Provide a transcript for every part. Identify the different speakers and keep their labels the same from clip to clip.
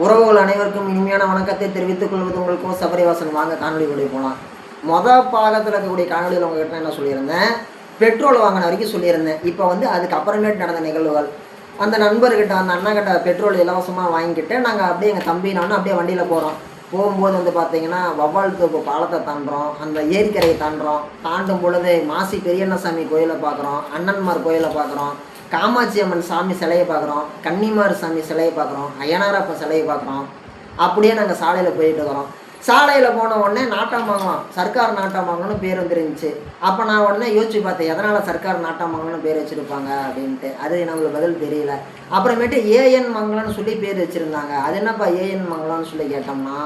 Speaker 1: உறவுகள் அனைவருக்கும் இனிமையான வணக்கத்தை தெரிவித்துக் கொள்வது உங்களுக்கும் சபரிவாசன். வாங்க காணொலிக்குள்ளே போகலாம். பாகத்தில் இருக்கக்கூடிய காணொலியில் உங்ககிட்ட என்ன சொல்லியிருந்தேன், பெட்ரோல் வாங்கின வரைக்கும் சொல்லியிருந்தேன். இப்போ அதுக்கு அப்புறமேட்டு நடந்த நிகழ்வுகள், அந்த நண்பர்கிட்ட அந்த அண்ணாக்கிட்ட பெட்ரோல் இலவசமாக வாங்கிக்கிட்டு நாங்கள் அப்படியே எங்கள் தம்பி நானும் அப்படியே வண்டியில் போகிறோம். போகும்போது பார்த்தீங்கன்னா வவ்வால் தோப்பு பாலத்தை தாண்டுறோம், அந்த ஏரிக்கரையை தாண்டும் பொழுது மாசி பெரியண்ணசாமி கோயிலை பார்க்குறோம், அண்ணன்மார் கோயிலை பார்க்குறோம், காமாட்சி அம்மன் சாமி சிலையை பார்க்குறோம், கன்னிமார் சாமி சிலையை பார்க்குறோம், ஐயனாரப்ப சிலையை பார்க்குறோம். அப்படியே நாங்கள் சாலையில் போயிட்டு இருக்கிறோம். சாலையில் போன உடனே நாட்டாமங்கலம், சர்க்கார் நாட்டாமங்கலம்னு பேர் வந்துருந்துச்சு. அப்போ நான் உடனே யோசிச்சு பார்த்தேன், எதனால் சர்க்கார் நாட்டாமங்கலம்னு பேர் வச்சுருப்பாங்க அப்படின்ட்டு. அது நம்மளுக்கு பதில் தெரியல. அப்புறமேட்டு ஏஎன் மங்கலம்னு சொல்லி பேர் வச்சுருந்தாங்க. அது என்னப்பா ஏஎன் மங்கலம்னு சொல்லி கேட்டோம்னா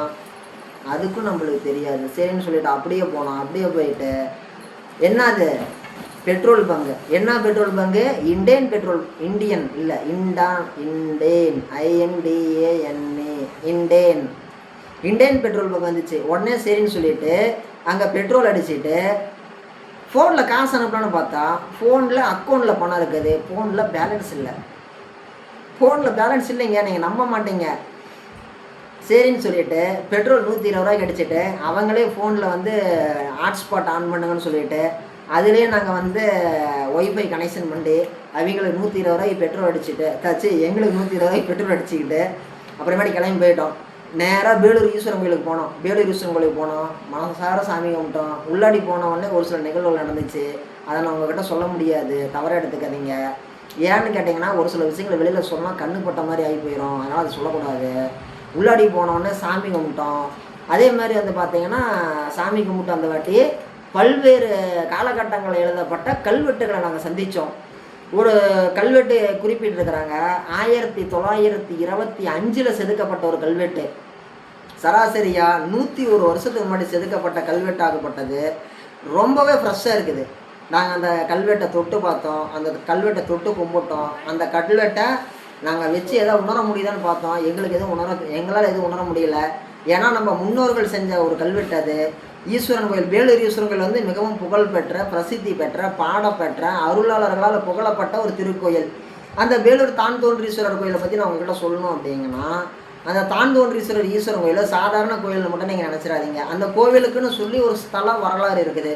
Speaker 1: அதுக்கும் நம்மளுக்கு தெரியாது. சரின்னு சொல்லிட்டு அப்படியே போனோம். அப்படியே போயிட்டு என்னது பெட்ரோல் பங்கு, என்ன petrol bunk, Indane petrol, Indian இல்லை Indane INDANA Indane petrol bunk வந்துச்சு. உடனே சரின்னு சொல்லிட்டு அங்கே பெட்ரோல் அடிச்சுட்டு ஃபோனில் காசு அனுப்பலான்னு பார்த்தா ஃபோனில் அக்கௌண்ட்டில் பணம் இருக்குது, ஃபோனில் பேலன்ஸ் இல்லை. ஃபோனில் பேலன்ஸ் இல்லைங்க, நீங்கள் நம்ப மாட்டீங்க. சரின்னு சொல்லிட்டு பெட்ரோல் 120 ரூபாய்க்கு அடிச்சுட்டு அவங்களே ஃபோனில் ஹாட்ஸ்பாட் ஆன் பண்ணுங்கன்னு சொல்லிட்டு அதுலேயே நாங்கள் ஒய்ஃபை கனெக்ஷன் பண்ணி அவங்களுக்கு 120 ரூபாய்க்கு பெட்ரோல் அடிச்சுட்டு எங்களுக்கு 120 ரூபாய்க்கு பெட்ரோல் அடிச்சுக்கிட்டு அப்புறமேட்டு கிளம்பி போயிட்டோம். நேராக வேலூர் ஈஸ்வரன் கோயிலுக்கு போனோம். வேலூர் ஈஸ்வரன் கோயிலுக்கு போனோம், மனசார சாமி கும்பிட்டோம். உள்ளாடி போன உடனே ஒரு சில நிகழ்வுகள் நடந்துச்சு. அதை நான் உங்ககிட்ட சொல்ல முடியாது, தவறாக எடுத்துக்காதீங்க. ஏன்னு கேட்டிங்கன்னா ஒரு சில விஷயங்களை வெளியில் சொன்னால் கண்ணு பட்ட மாதிரி ஆகி போயிடும், அதனால் அது சொல்லக்கூடாது. உள்ளாடி போனோடனே சாமி கும்பிட்டோம். அதே மாதிரி பார்த்தீங்கன்னா சாமி கும்பிட்டு அந்த வாட்டி பல்வேறு காலகட்டங்களில் எழுதப்பட்ட கல்வெட்டுகளை நாங்கள் சந்தித்தோம். ஒரு கல்வெட்டு குறிப்பிட்டிருக்கிறாங்க, 1925 செதுக்கப்பட்ட ஒரு கல்வெட்டு. சராசரியாக 101 வருஷத்துக்கு முன்னாடி செதுக்கப்பட்ட கல்வெட்டாகப்பட்டது. ரொம்பவே ஃப்ரெஷ்ஷாக இருக்குது. நாங்கள் அந்த கல்வெட்டை தொட்டு பார்த்தோம், அந்த கல்வெட்டை தொட்டு கும்பிட்டோம். அந்த கல்வெட்டை நாங்கள் வச்சு எதாவது உணர முடியுதான்னு பார்த்தோம். எங்களால் எதுவும் உணர முடியல. ஏன்னா நம்ம முன்னோர்கள் செஞ்ச ஒரு கல்வெட்டு அது. ஈஸ்வரன் கோயில், வேலூர் ஈஸ்வரன் கோயில் மிகவும் புகழ்பெற்ற, பிரசித்தி பெற்ற, பாடப்பெற்ற, அருளாளர்களால் புகழப்பட்ட ஒரு திருக்கோயில். அந்த வேலூர் தான்தோன்றீஸ்வரர் கோயிலை பற்றி நான் உங்ககிட்ட சொல்லணும் அப்படிங்கன்னா, அந்த தான்தோன்றீஸ்வரர் ஈஸ்வரன் கோயில் சாதாரண கோயில்னு மட்டும் நீங்கள் நினச்சிடாதீங்க. அந்த கோவிலுக்குன்னு சொல்லி ஒரு ஸ்தல வரலாறு இருக்குது.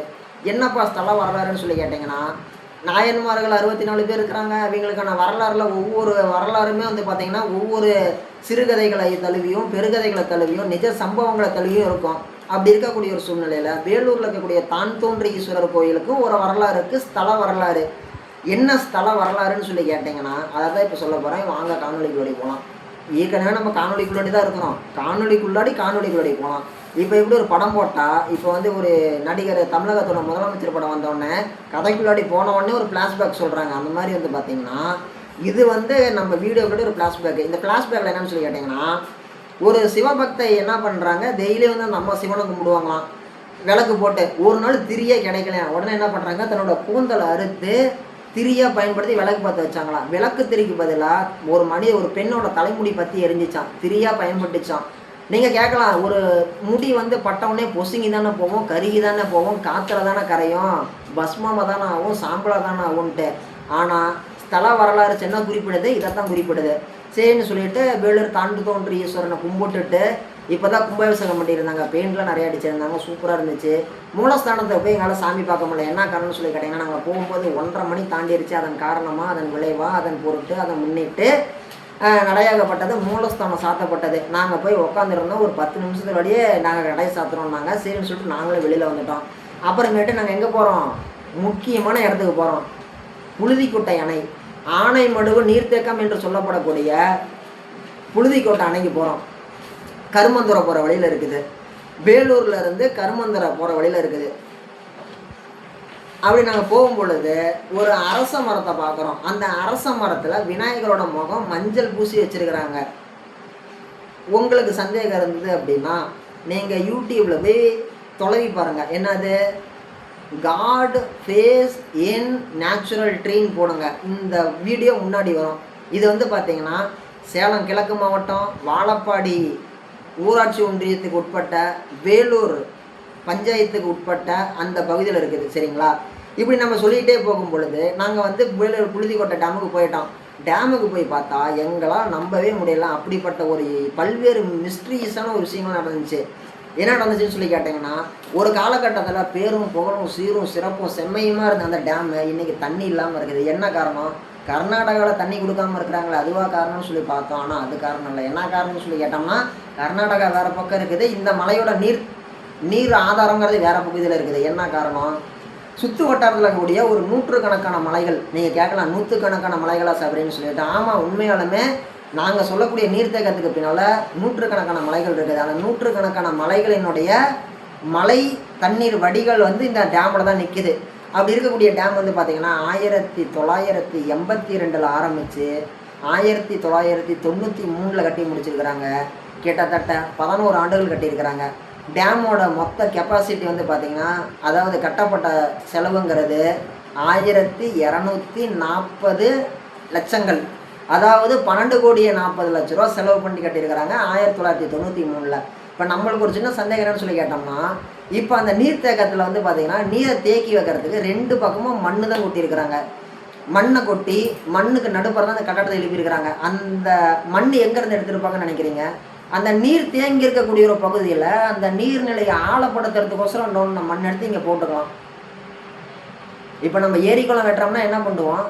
Speaker 1: என்னப்பா ஸ்தல வரலாறுன்னு சொல்லி கேட்டிங்கன்னா, நாயன்மார்கள் 64 பேர் இருக்கிறாங்க. அவங்களுக்கான வரலாறுல ஒவ்வொரு வரலாறுமே பார்த்திங்கன்னா ஒவ்வொரு சிறுகதைகளை தழுவியும் பெருகதைகளை தழுவியும் நிஜ சம்பவங்களை தழுவியும் இருக்கும். அப்படி இருக்கக்கூடிய ஒரு சூழ்நிலையில் வேலூரில் இருக்கக்கூடிய தான்தோன்றி ஈஸ்வரர் கோயிலுக்கும் ஒரு வரலாறு இருக்குது, ஸ்தல வரலாறு. என்ன ஸ்தல வரலாறுன்னு சொல்லி கேட்டிங்கன்னா அதை தான் இப்போ சொல்ல போகிறேன். வாங்க காணொலிக்குள்ளாடி போகலாம். ஏற்கனவே நம்ம காணொலிக்குள்ளாடி தான் இருக்கிறோம். காணொலிக்குள்ளாடி போகலாம். இப்போ எப்படி ஒரு படம் போட்டால், இப்போ ஒரு நடிகர் தமிழகத்தோட முதலமைச்சர் படம் வந்தோடனே கதைக்குள்ளாடி போன உடனே ஒரு ஃப்ளாஷ்பேக் சொல்கிறாங்க. அந்த மாதிரி பார்த்திங்கன்னா இது நம்ம வீடியோக்குள்ளே ஒரு ஃப்ளாஷ்பேக். இந்த ஃப்ளாஷ்பேக்கில் என்னன்னு சொல்லி கேட்டிங்கன்னா, ஒரு சிவபக்தை என்ன பண்ணுறாங்க, டெய்லி நம்ம சிவனை கும்பிடுவாங்களாம் விளக்கு போட்டு. ஒரு நாள் திரியே கிடைக்கலையா, உடனே என்ன பண்ணுறாங்க, தன்னோட கூந்தலை அறுத்து திரியாக பயன்படுத்தி விளக்கு பார்த்து வச்சாங்களாம். விளக்கு திரிக்கு பதிலாக ஒரு பெண்ணோட தலைமுடி பற்றி எரிஞ்சிச்சான், திரியாக பயன்பட்டுச்சான். நீங்கள் கேட்கலாம், ஒரு முடி பட்டவுடனே பொசுங்கி தானே போவோம், கருகி தானே போவோம், காற்றுல தானே கரையும், பஸ்மாவை தானே ஆகும், சாம்பலாக தானே ஆகும்ன்ட்டு. ஆனால் ஸ்தல வரலாறு என்ன குறிப்பிடுது, இதைத்தான் குறிப்பிடுது. சரின்னு சொல்லிட்டு வேலூர் தான்தோன்றி ஈஸ்வரனை கும்பிட்டுட்டு இப்போ தான் கும்பாபிஷேகம் பண்ணியிருந்தாங்க. பெயிண்ட்லாம் நிறைய அடிச்சிருந்தாங்க, சூப்பராக இருந்துச்சு. மூலஸ்தானத்தை போய் எங்களால் சாமி பார்க்க முடியல. என்ன காரணம்னு சொல்லி கேட்டிங்கன்னா, நாங்கள் போகும்போது 1:30 மணி தாண்டிடுச்சு. அதன் காரணமாக, அதன் விளைவாக, அதன் பொருட்டு, அதை முன்னிட்டு நடையாகப்பட்டது, மூலஸ்தானம் சாத்தப்பட்டது. நாங்கள் போய் உட்காந்துருந்தோம். ஒரு 10 நிமிஷத்துக்கு வழியே நாங்கள் கடையை சாத்துறோம்னாங்க. சரின்னு சொல்லிட்டு நாங்களும் வெளியில் வந்துட்டோம். அப்புறமேட்டு நாங்கள் எங்கே போகிறோம், முக்கியமான இடத்துக்கு போகிறோம். புழுதிக்கோட்டை அணை, ஆனைமடுவு நீர்த்தேக்கம் என்று சொல்லப்படக்கூடிய புழுதிக்கோட்டை அணைக்கு போகிறோம். கருமந்துரை போகிற வழியில் இருக்குது. வேலூரில் இருந்து கருமந்துரை போகிற வழியில் இருக்குது. அப்படி நாங்கள் போகும் பொழுது ஒரு அரச மரத்தை பார்க்குறோம். அந்த அரச மரத்தில் விநாயகரோட முகம் மஞ்சள் பூசி வச்சுருக்கிறாங்க. உங்களுக்கு சந்தேகம் இருந்தது அப்படின்னா நீங்கள் யூடியூப்பில் போய் தொலைவி பாருங்கள். என்னது, காட் ஃபேஸ் இன் நேச்சுரல் ட்ரீன்னு போடுங்க. இந்த வீடியோ முன்னாடி வரும். இது பார்த்திங்கன்னா சேலம் கிழக்கு மாவட்டம் வாழப்பாடி ஊராட்சி ஒன்றியத்துக்கு உட்பட்ட வேலூர் பஞ்சாயத்துக்கு உட்பட்ட அந்த பகுதியில் இருக்குது. சரிங்களா? இப்படி நம்ம சொல்லிகிட்டே போகும் பொழுது நாங்கள் வேலூர் புழுதிக்கோட்டை டேமுக்கு போயிட்டோம். டேமுக்கு போய் பார்த்தா எங்களால் நம்பவே முடியல. அப்படிப்பட்ட ஒரு பல்வேறு மிஸ்ட்ரீஸான ஒரு விஷயங்கள் நடந்துச்சு. என்ன நடந்துச்சுன்னு சொல்லி கேட்டிங்கன்னா, ஒரு காலகட்டத்தில் பேரும் புகழும் சீரும் சிறப்பும் செம்மையுமா இருந்த அந்த டேமு இன்றைக்கி தண்ணி இல்லாமல் இருக்குது. என்ன காரணம்? கர்நாடகாவில் தண்ணி கொடுக்காமல் இருக்கிறாங்களே, அதுவாக காரணம்னு சொல்லி பார்த்தோம். ஆனால் அது காரணம் இல்லை. என்ன காரணம்னு சொல்லி கேட்டோம்னா, கர்நாடகா வேறு பக்கம் இருக்குது, இந்த மலையோட நீர் ஆதாரங்கிறது வேறு பகுதியில் இருக்குது. என்ன காரணம்? சுற்று வட்டாரத்தில் இருக்கக்கூடிய ஒரு நூற்றுக்கணக்கான மலைகள். நீங்கள் கேட்கலாம், நூற்றுக்கணக்கான மலைகளா அப்படின்னு சொல்லிட்டு. ஆமாம், உண்மையாலுமே நாங்கள் சொல்லக்கூடிய நீர்த்தேக்கத்துக்கு பின்னால் நூற்றுக்கணக்கான மலைகள் இருக்குது. அந்த நூற்றுக்கணக்கான மலைகளினுடைய மலை தண்ணீர் வடிகள் வந்து இந்த டேமில் தான் நிற்கிது. அப்படி இருக்கக்கூடிய டேம் வந்து பார்த்திங்கன்னா 1982 ஆரம்பித்து 1993 கட்டி முடிச்சிருக்கிறாங்க. கிட்டத்தட்ட 11 ஆண்டுகள் கட்டியிருக்கிறாங்க. டேமோட மொத்த கெப்பாசிட்டி வந்து பார்த்திங்கன்னா, அதாவது கட்டப்பட்ட செலவுங்கிறது 1240 லட்சங்கள், அதாவது 12,40,00,000 ரூபா செலவு பண்ணி கட்டியிருக்கிறாங்க 1993. இப்போ நம்மளுக்கு ஒரு சின்ன சந்தேகம் என்னன்னு சொல்லி கேட்டோம்னா, இப்போ அந்த நீர்த்தேக்கத்தில் வந்து பார்த்திங்கன்னா நீரை தேக்கி வைக்கிறதுக்கு 2 பக்கமும் மண்ணு தான் கொட்டியிருக்கிறாங்க. மண்ணை கொட்டி மண்ணுக்கு நடுப்புற தான் அந்த கட்டடத்தை எழுப்பியிருக்கிறாங்க. அந்த மண் எங்கேருந்து எடுத்துருப்பாங்கன்னு நினைக்கிறீங்க? அந்த நீர் தேங்கி இருக்கக்கூடிய ஒரு பகுதியில் அந்த நீர்நிலையை ஆழப்படுத்துறதுக்கோசரம் இன்னொன்று மண் எடுத்து இங்கே போட்டுக்கலாம். இப்போ நம்ம ஏரிக்குளம் வெட்டுறோம்னா என்ன பண்ணுவோம்?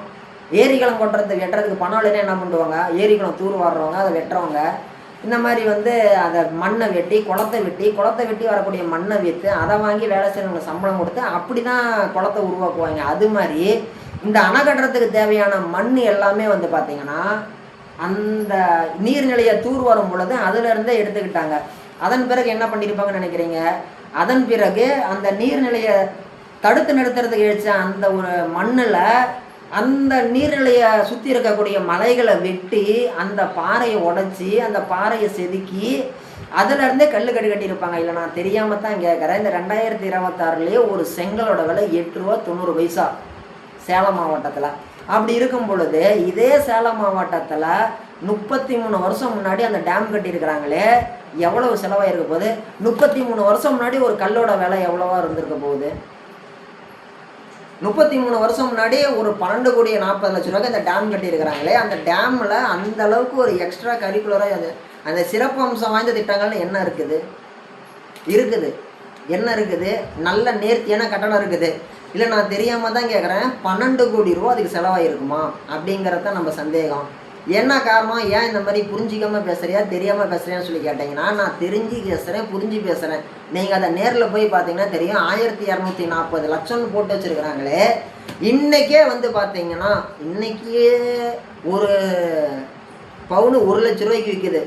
Speaker 1: ஏரிக்குளம் வெட்டுறதுக்கு பணம் இல்லைன்னா என்ன பண்ணுவாங்க? ஏரிக்குளம் தூர் வாடுறவங்க, அதை வெட்டுறவங்க இந்த மாதிரி வந்து அதை மண்ணை வெட்டி குளத்தை வெட்டி வரக்கூடிய மண்ணை விற்று அதை வாங்கி வேலை செய்கிறவங்க சம்பளம் கொடுத்து அப்படி தான் குளத்தை உருவாக்குவாங்க. அது மாதிரி இந்த அணை கட்டுறதுக்கு தேவையான மண் எல்லாமே வந்து பார்த்திங்கன்னா அந்த நீர்நிலையை தூர் வரும் பொழுது அதிலிருந்தே எடுத்துக்கிட்டாங்க. அதன் பிறகு என்ன பண்ணியிருப்பாங்கன்னு நினைக்கிறீங்க? அதன் பிறகு அந்த நீர்நிலையை தடுத்து நிறுத்துறதுக்கு எழுச்ச அந்த ஒரு மண்ணில் அந்த நீர்நிலையை சுற்றி இருக்கக்கூடிய மலைகளை வெட்டி அந்த பாறையை உடைச்சி அந்த பாறையை செதுக்கி அதிலேருந்தே கல் கட்டியிருப்பாங்க. இல்லை நான் தெரியாமல் தான் கேட்குறேன். இந்த 2026 ஒரு செங்கலோட விலை 8 ரூபா 90 பைசா சேலம் மாவட்டத்தில். அப்படி இருக்கும் பொழுது இதே சேலம் மாவட்டத்தில் 33 வருஷம் முன்னாடி அந்த டேம் கட்டியிருக்கிறாங்களே, எவ்வளவு செலவாயிருக்க போகுது? 33 வருஷம் முன்னாடி ஒரு கல்லோட விலை எவ்வளவா இருந்திருக்க போகுது? 33 வருஷம் முன்னாடி ஒரு 12,40,00,000 இந்த டேம் கட்டியிருக்கிறாங்களே, அந்த டேமில் அந்த அளவுக்கு ஒரு எக்ஸ்ட்ரா கரிக்குலராக அந்த சிறப்பு அம்சம் வாய்ந்த திட்டங்கள்னு என்ன இருக்குது? என்ன இருக்குது? நல்ல நேர்த்தியான கட்டணம் இருக்குது. இல்லை நான் தெரியாமல் தான் கேட்குறேன், 12 கோடி ரூபா அதுக்கு செலவாயிருக்குமா அப்படிங்கிறது தான் நம்ம சந்தேகம். என்ன காரணம்? ஏன் இந்த மாதிரி புரிஞ்சிக்காமல் பேசுகிறியா தெரியாமல் பேசுகிறேன்னு சொல்லி கேட்டிங்கன்னா, நான் தெரிஞ்சு பேசுகிறேன், புரிஞ்சு பேசுகிறேன். நீங்கள் அதை நேரில் போய் பார்த்தீங்கன்னா தெரியும். 1240 லட்சம்னு போட்டு வச்சுருக்கிறாங்களே. இன்றைக்கே வந்து பார்த்தீங்கன்னா இன்றைக்கே ஒரு பவுனு 1,00,000 ரூபாய்க்கு விற்குது.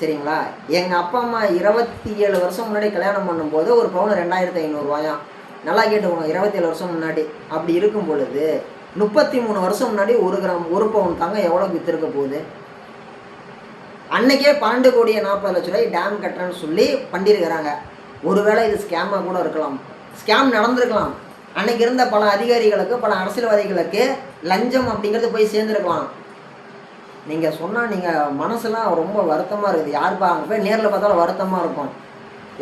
Speaker 1: சரிங்களா? எங்கள் அப்பா அம்மா 27 வருஷம் முன்னாடி கல்யாணம் பண்ணும்போது ஒரு பவுனு 2,500 ரூபாயாம். நல்லா கேட்டுக்கோங்க, 27 வருஷம் முன்னாடி. அப்படி இருக்கும் பொழுது 33 வருஷம் முன்னாடி 1 கிராம் 1 பவுன் தாங்க எவ்வளோ விற்றுருக்க போகுது? அன்னைக்கே 12,40,00,000 ரூபாய் டேம் கட்டுறேன்னு சொல்லி பண்ணியிருக்கிறாங்க. ஒருவேளை இது ஸ்கேமாக கூட இருக்கலாம், ஸ்கேம் நடந்திருக்கலாம். அன்னைக்கு இருந்த பல அதிகாரிகளுக்கு, பல அரசியல்வாதிகளுக்கு லஞ்சம் அப்படிங்கிறது போய் சேர்ந்துருக்கலாம். நீங்கள் சொன்னால் நீங்கள் மனசுலாம் ரொம்ப வருத்தமாக இருக்குது. யாருப்பா அங்கே போய் நேரில் பார்த்தாலும் வருத்தமாக இருக்கும்.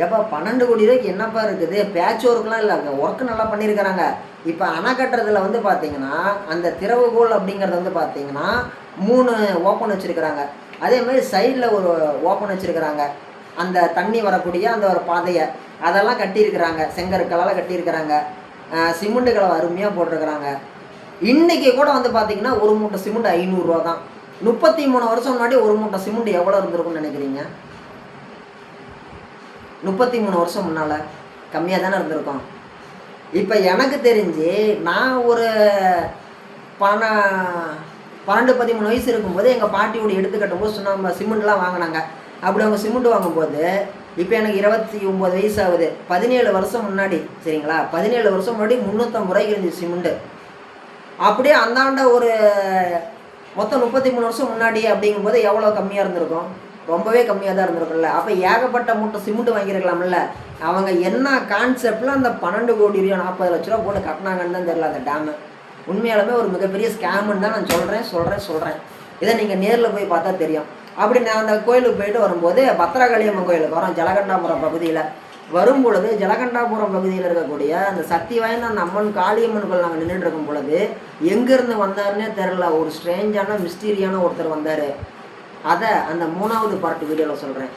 Speaker 1: எப்போ 12 கோடி ரூபாய்க்கு என்னப்பா இருக்குது? பேட்ச் ஒர்க்லாம் இல்லை, ஒர்க்கு நல்லா பண்ணியிருக்கிறாங்க. இப்போ அணை கட்டுறதுல வந்து பார்த்தீங்கன்னா அந்த திறவுகோல் அப்படிங்கிறது வந்து பார்த்தீங்கன்னா 3 ஓப்பன் வச்சுருக்கிறாங்க. அதே மாதிரி சைடில் ஒரு ஓப்பன் வச்சுருக்கிறாங்க. அந்த தண்ணி வரக்கூடிய அந்த ஒரு பாதையை அதெல்லாம் கட்டியிருக்கிறாங்க. செங்கற்களால் கட்டியிருக்கிறாங்க. சிமெண்ட்டுகளை அருமையாக போட்டிருக்கிறாங்க. இன்றைக்கி கூட வந்து பார்த்திங்கன்னா ஒரு மூட்டை சிமெண்ட் 500 ரூபா தான். 33 வருஷம் முன்னாடி ஒரு மூட்டை சிமெண்ட் எவ்வளோ இருந்திருக்குன்னு நினைக்கிறீங்க? 33 வருஷம் முன்னால் கம்மியாக தானே இருந்திருக்கோம். இப்போ எனக்கு தெரிஞ்சு நான் ஒரு 12-13 வயசு இருக்கும்போது எங்கள் பாட்டியோட எடுத்து கட்டும்போது சுண்ணாம்பு சிமெண்ட்லாம் வாங்கினாங்க. அப்படி அவங்க சிமெண்ட் வாங்கும்போது இப்போ எனக்கு 29 வயசு ஆகுது. 17 வருஷம் முன்னாடி, சரிங்களா, 17 வருஷம் முன்னாடி 350 ரூபாய்க்கு இருந்துச்சு சிமெண்ட்டு. அப்படியே அந்தாண்ட ஒரு மொத்தம் 33 வருஷம் முன்னாடி அப்படிங்கும்போது எவ்வளோ கம்மியாக இருந்திருக்கும்? ரொம்பவே கம்மியாக தான் இருந்திருக்கும்ல. அப்போ ஏகப்பட்ட மூட்டை சிமெண்ட் வாங்கியிருக்கலாம்ல. அவங்க என்ன கான்செப்டில் அந்த 12 கோடி ரூபா 40 லட்ச ரூபா போட்டு கட்டினாங்கன்னு தான் தெரியல. அந்த டேமு உண்மையாலுமே ஒரு மிகப்பெரிய ஸ்கேமுன்னு தான் நான் சொல்கிறேன். இதை நீங்கள் நேரில் போய் பார்த்தா தெரியும். அப்படி நான் அந்த கோயிலுக்கு போயிட்டு வரும்போது பத்திரகாளியம்மன் கோயிலுக்கு வரோம், ஜலகண்டாபுரம் பகுதியில். வரும் பொழுது ஜலகண்டாபுரம் பகுதியில் இருக்கக்கூடிய அந்த சக்தி வாய்ந்த அந்த அம்மன் காளியம்மன்கள் நாங்கள் நின்றுட்டு இருக்கும் பொழுது எங்கேருந்து வந்தாருன்னே தெரில. ஒரு ஸ்ட்ரேஞ்சான மிஸ்டீரியான ஒருத்தர் வந்தார். அதை அந்த 3வது பார்ட் வீடியோவில் சொல்கிறேன்.